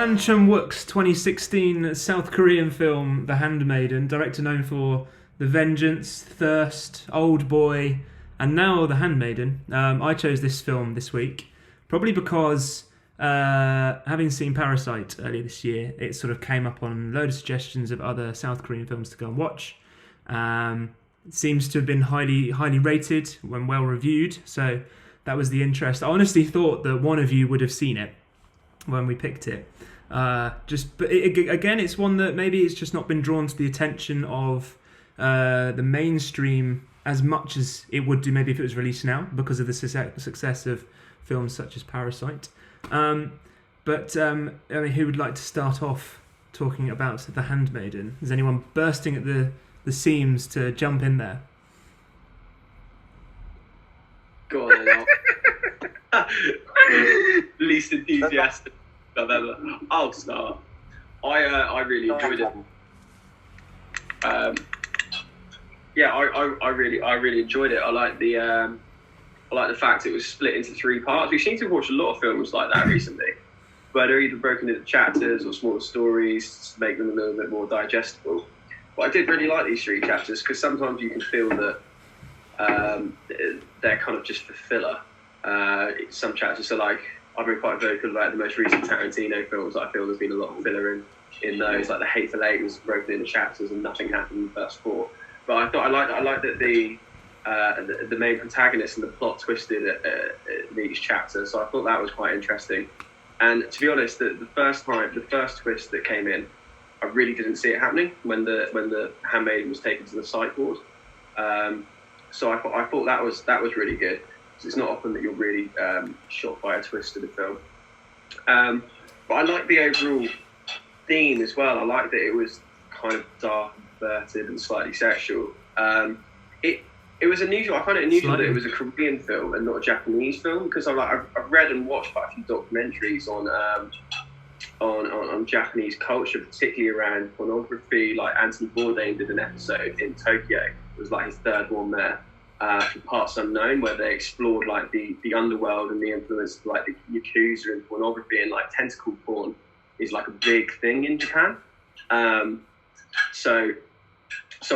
Park Chan-wook's 2016 South Korean film The Handmaiden, director known for The Vengeance, Thirst, Old Boy, and now The Handmaiden. I chose this film this week, probably because having seen Parasite earlier this year, it sort of came up on a load of suggestions of other South Korean films to go and watch. It seems to have been highly rated when well reviewed, so that was the interest. I honestly thought that one of you would have seen it when we picked it. Again, it's one that maybe it's just not been drawn to the attention of the mainstream as much as it would do maybe if it was released now, because of the success of films such as Parasite. I mean, who would like to start off talking about The Handmaiden? Is anyone bursting at the seams to jump in there? Go on, then. Least enthusiastic I've ever. I'll start. I really enjoyed it. I really enjoyed it. I like the fact it was split into 3 parts. We seem to have watched a lot of films like that recently, where they're either broken into chapters or smaller stories to make them a little bit more digestible. But I did really like these 3 chapters because sometimes you can feel that they're kind of just for filler. Some chapters are like, I've been quite vocal about the most recent Tarantino films. I feel there's been a lot of filler in those, like The Hateful Eight was broken into chapters and nothing happened in the first 4. But I thought I liked that the main protagonist and the plot twisted at each chapter, so I thought that was quite interesting. And to be honest, the first twist that came in, I really didn't see it happening when the Handmaiden was taken to the psych ward. So I thought that was really good. It's not often that you're really shocked by a twist of the film. But I like the overall theme as well. I like that it was kind of dark, perverted, and slightly sexual. It was unusual. I find it unusual that it was a Korean film and not a Japanese film, because I've read and watched quite a few documentaries on Japanese culture, particularly around pornography. Like Anthony Bourdain did an episode in Tokyo. It was like his 3rd one there. For Parts Unknown, where they explored like the underworld and the influence of like the Yakuza and pornography, and like tentacle porn is like a big thing in Japan. So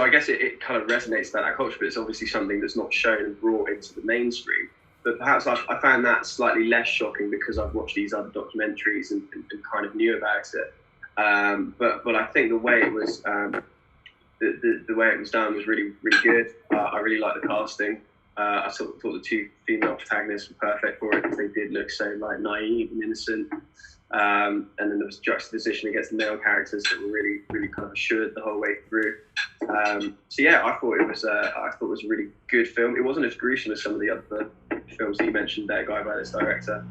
I guess it kind of resonates about that culture, but it's obviously something that's not shown and brought into the mainstream. But perhaps I found that slightly less shocking because I've watched these other documentaries and kind of knew about it. But I think the way it was the way it was done was really, really good. I really liked the casting. I thought the 2 female protagonists were perfect for it, because they did look so like naive and innocent. And then there was juxtaposition against the male characters that were really, really kind of assured the whole way through. So yeah, I thought it was a really good film. It wasn't as gruesome as some of the other films that you mentioned, that guy by this director.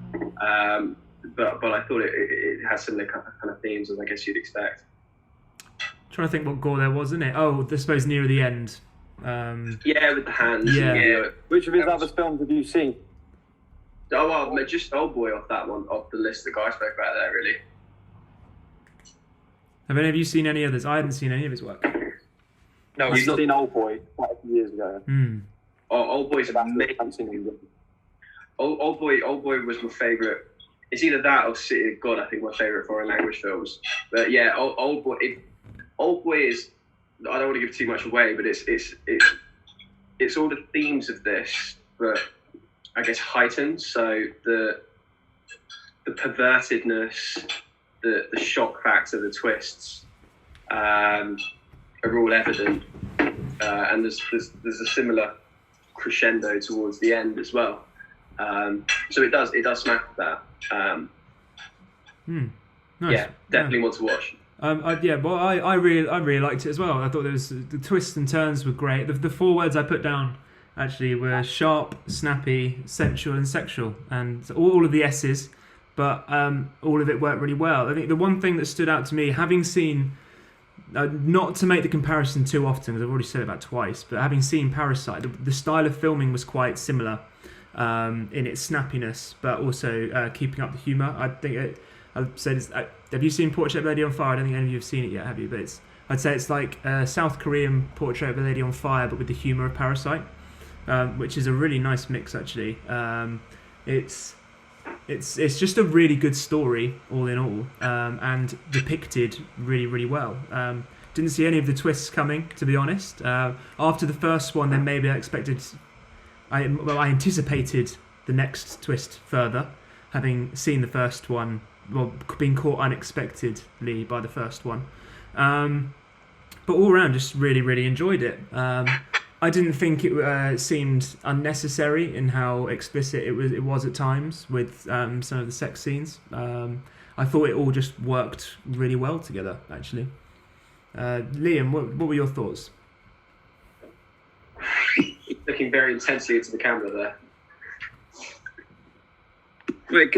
But I thought it has similar kind of themes as I guess you'd expect. Trying to think what gore there was, isn't it? Oh, I suppose near the end. Yeah, with the hands. Yeah. Which of his other films have you seen? Oh, well, just Old Boy off the list that guy spoke about there, really. Have any of you seen any others? I hadn't seen any of his work. No, I've seen Old Boy quite a few years ago. Old Boy's amazing. Old Boy was my favourite. It's either that or City of God, I think, my favourite foreign language films. But yeah, Old Boy is, I don't want to give too much away, but it's all the themes of this, but I guess heightened. So the pervertedness, the shock factor, the twists are all evident, and there's a similar crescendo towards the end as well. So it does smack that. Nice. Yeah, definitely want to watch. I really liked it as well. I thought the twists and turns were great. The 4 words I put down actually were sharp, snappy, sensual, and sexual, and all of the S's, but all of it worked really well. I think the one thing that stood out to me, having seen, not to make the comparison too often, because I've already said it about twice, but having seen Parasite, the style of filming was quite similar in its snappiness, but also keeping up the humour. I think I'd say have you seen Portrait of a Lady on Fire? I don't think any of you have seen it yet, have you? But I'd say it's like a South Korean Portrait of a Lady on Fire, but with the humour of Parasite, which is a really nice mix, actually. it's just a really good story all in all, and depicted really, really well. Didn't see any of the twists coming, to be honest. After the first one, then maybe I anticipated the next twist further, having seen the first one, being caught unexpectedly by the first one. But all around, just really, really enjoyed it. I didn't think it seemed unnecessary in how explicit it was at times with some of the sex scenes. I thought it all just worked really well together, actually. Liam, what were your thoughts? Looking very intensely into the camera there. Wait,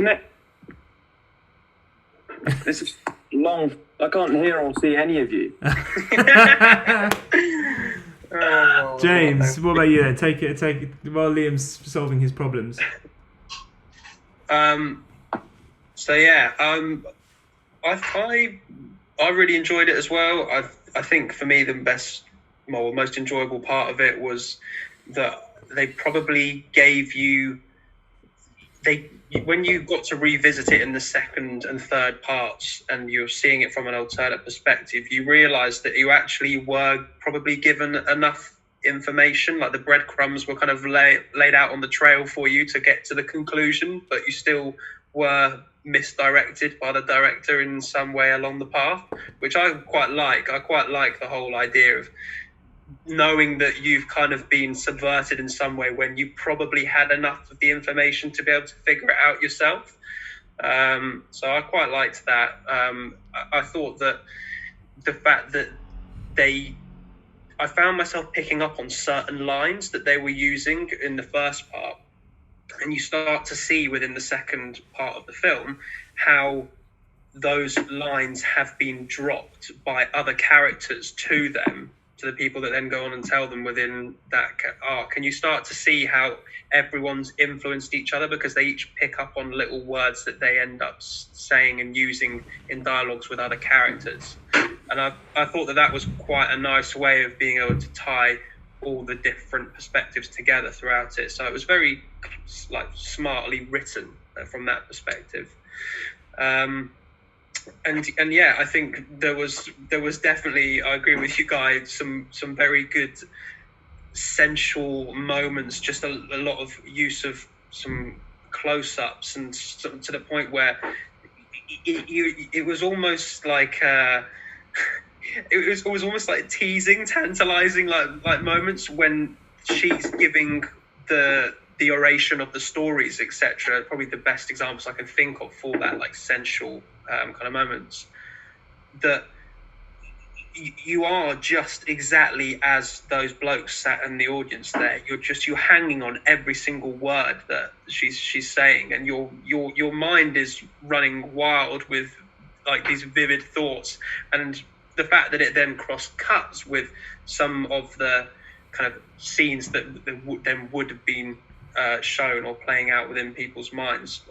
this is long. I can't hear or see any of you. James, what about you then? Take it while Liam's solving his problems. I really enjoyed it as well. I think for me the most enjoyable part of it was that they probably gave you when you got to revisit it in the second and third parts and you're seeing it from an alternate perspective, you realise that you actually were probably given enough information, like the breadcrumbs were kind of laid out on the trail for you to get to the conclusion, but you still were misdirected by the director in some way along the path, which I quite like. I quite like the whole idea of knowing that you've kind of been subverted in some way when you probably had enough of the information to be able to figure it out yourself. So I quite liked that. I thought that the fact that I found myself picking up on certain lines that they were using in the first part, and you start to see within the second part of the film how those lines have been dropped by other characters to them, to the people that then go on and tell them within that arc. And you start to see how everyone's influenced each other because they each pick up on little words that they end up saying and using in dialogues with other characters. And I thought that was quite a nice way of being able to tie all the different perspectives together throughout it. So it was very smartly written from that perspective. And yeah, I think there was definitely, I agree with you guys, some very good sensual moments, just a lot of use of some close-ups, and to the point where it was almost like it was almost like teasing, tantalizing like moments when she's giving the oration of the stories, etc. Probably the best examples I can think of for that, like sensual kind of moments, that you are just exactly as those blokes sat in the audience there. You're hanging on every single word that she's saying, and your mind is running wild with like these vivid thoughts. And the fact that it then cross cuts with some of the kind of scenes that would have been shown or playing out within people's minds,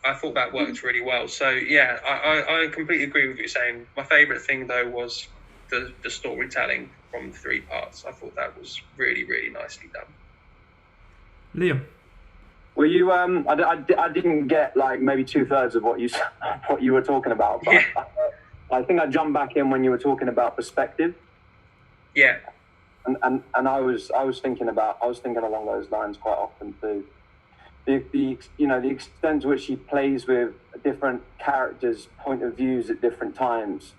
I thought that worked really well. So yeah, I completely agree with you saying. My favourite thing though was the storytelling from the three parts. I thought that was really, really nicely done. Liam, were you? I didn't get like maybe 2/3 of what you were talking about. But yeah. I think I jumped back in when you were talking about perspective. Yeah. And I was thinking along those lines quite often too. The extent to which he plays with different characters' point of views at different times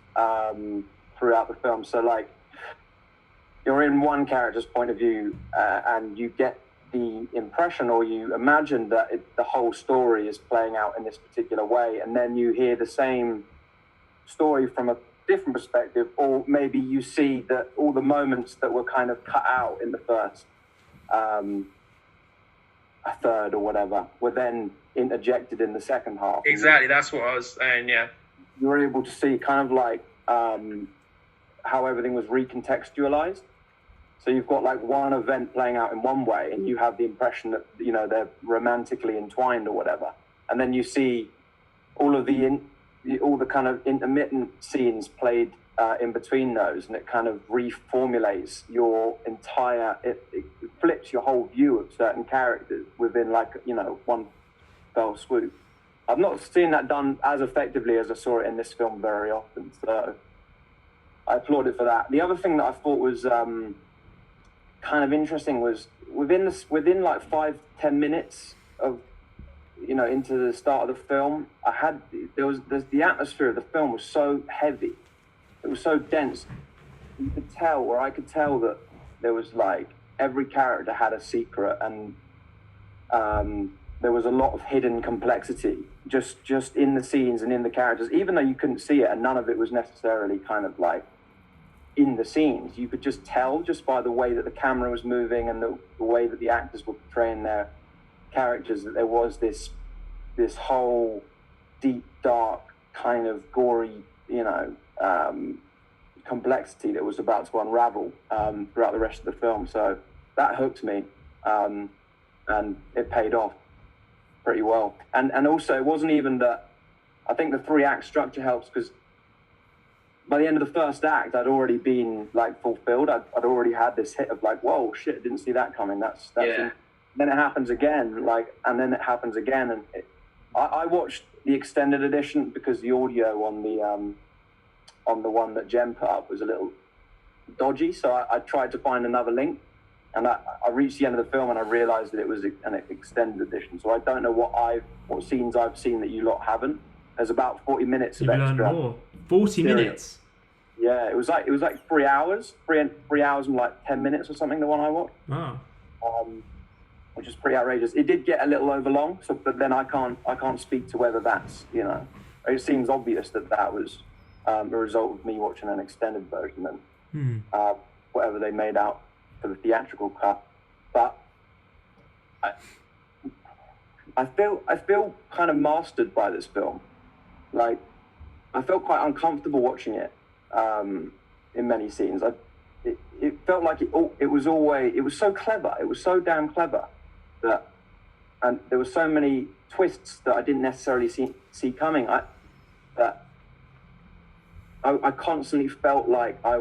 throughout the film. So like you're in one character's point of view and you get the impression, or you imagine that the whole story is playing out in this particular way, and then you hear the same story from a different perspective, or maybe you see that all the moments that were kind of cut out in the first a third or whatever were then interjected in the second half. Exactly, that's what I was saying. Yeah, you were able to see kind of like how everything was recontextualized. So you've got like one event playing out in one way, and you have the impression that they're romantically entwined or whatever, and then you see all the kind of intermittent scenes played in between those, and it kind of reformulates your entire, it flips your whole view of certain characters within like, one fell swoop. I've not seen that done as effectively as I saw it in this film very often. So I applaud it for that. The other thing that I thought was kind of interesting was within like 5-10 minutes of, you know, into the start of the film, the atmosphere of the film was so heavy, it was so dense. You could tell, or I could tell, that there was like every character had a secret, and there was a lot of hidden complexity just in the scenes and in the characters, even though you couldn't see it, and none of it was necessarily kind of like in the scenes. You could just tell just by the way that the camera was moving and the way that the actors were portraying their characters, that there was this whole deep, dark, kind of gory, you know, complexity that was about to unravel throughout the rest of the film. So that hooked me, and it paid off pretty well. And also, it wasn't even that. I think the 3-act structure helps, because by the end of the first act, I'd already been like fulfilled. I'd already had this hit of like, whoa, shit, didn't see that coming. That's Yeah. Then it happens again, like, and then it happens again. And I watched the extended edition because the audio on the one that Jem put up was a little dodgy. So I tried to find another link, and I reached the end of the film and I realized that it was an extended edition. So I don't know what scenes I've seen that you lot haven't. There's about 40 minutes of You extra. learn more. 40 minutes. Yeah, it was like 3 hours, 3 hours and like 10 minutes or something. The one I watched, Wow. which is pretty outrageous. It did get a little overlong, but then I can't speak to whether that's, you know, it seems obvious that was a result of me watching an extended version and whatever they made out for the theatrical cut. But I feel kind of mastered by this film. Like, I felt quite uncomfortable watching it in many scenes. It felt like it was so clever. It was so damn clever and there were so many twists that I didn't necessarily see coming. I constantly felt like I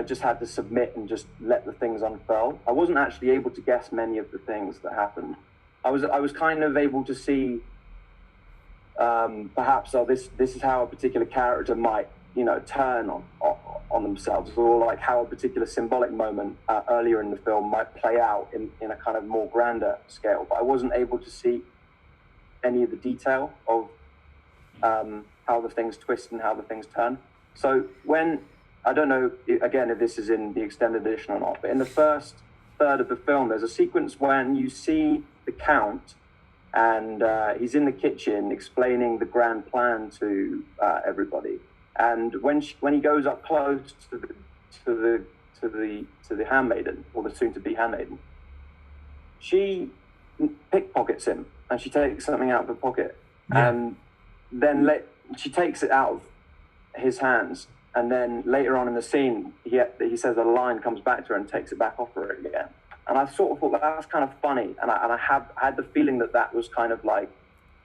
just had to submit and just let the things unfurl. I wasn't actually able to guess many of the things that happened. I was kind of able to see perhaps this is how a particular character might, you know, turn on themselves, or like how a particular symbolic moment earlier in the film might play out in a kind of more grander scale. But I wasn't able to see any of the detail of how the things twist and how the things turn. So when, I don't know, again, if this is in the extended edition or not, but in the first third of the film, there's a sequence when you see the Count, and he's in the kitchen explaining the grand plan to everybody. And when he goes up close to the handmaiden, or the soon-to-be handmaiden, she pickpockets him, and she takes something out of her pocket, and then she takes it out of his hands, and then later on in the scene, he says a line, comes back to her and takes it back off her again. And I sort of thought that's kind of funny, and I had the feeling that was kind of like,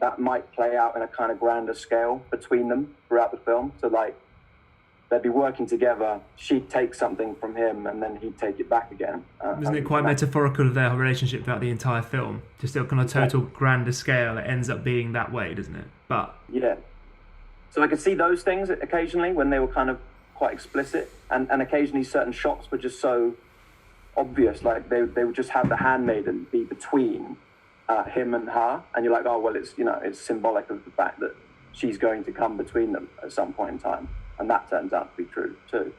that might play out in a kind of grander scale between them throughout the film. So like, they'd be working together, she'd take something from him, and then he'd take it back again. Isn't it quite metaphorical of their relationship throughout the entire film? Just on a total grander scale, it ends up being that way, doesn't it? But yeah. So I could see those things occasionally when they were kind of quite explicit, and occasionally certain shots were just so obvious, like they would just have the handmaiden be between him and her, and you're like, oh well, it's, you know, it's symbolic of the fact that she's going to come between them at some point in time, and that turns out to be true too.